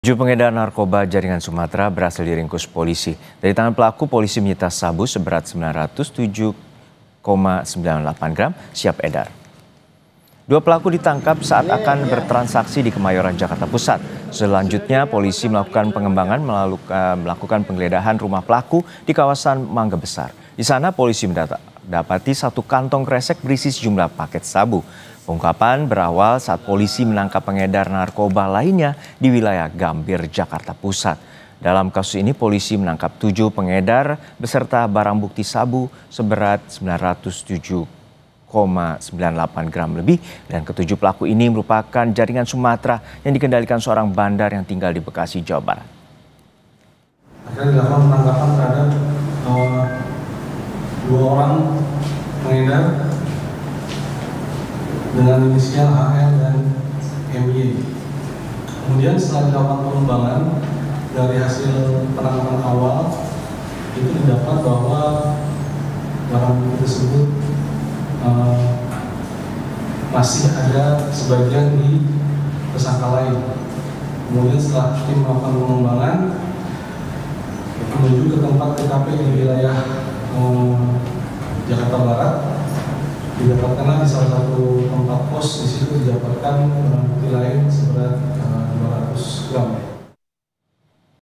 7 pengedar narkoba jaringan Sumatera berhasil diringkus polisi. Dari tangan pelaku, polisi menyita sabu seberat 907,98 gram siap edar. Dua pelaku ditangkap saat akan bertransaksi di Kemayoran, Jakarta Pusat. Selanjutnya, polisi melakukan pengembangan melakukan penggeledahan rumah pelaku di kawasan Mangga Besar. Di sana, polisi mendapati satu kantong kresek berisi sejumlah paket sabu. Pengungkapan berawal saat polisi menangkap pengedar narkoba lainnya di wilayah Gambir, Jakarta Pusat. Dalam kasus ini, polisi menangkap 7 pengedar beserta barang bukti sabu seberat 907,98 gram lebih, dan ketujuh pelaku ini merupakan jaringan Sumatera yang dikendalikan seorang bandar yang tinggal di Bekasi, Jawa Barat. Akhirnya dilakukan penangkapan terhadap 2 orang pengedar dengan inisial HL dan MY. Kemudian setelah dilakukan pengembangan dari hasil penangkapan awal, itu didapat bahwa barang bukti tersebut masih ada sebagian di tersangka lain. Kemudian setelah tim melakukan pengembangan menuju ke tempat TKP di wilayah Jakarta Barat, didapatkanlah di salah satu tempat pos. Di situ didapatkan barang bukti lain seberat 200 gram.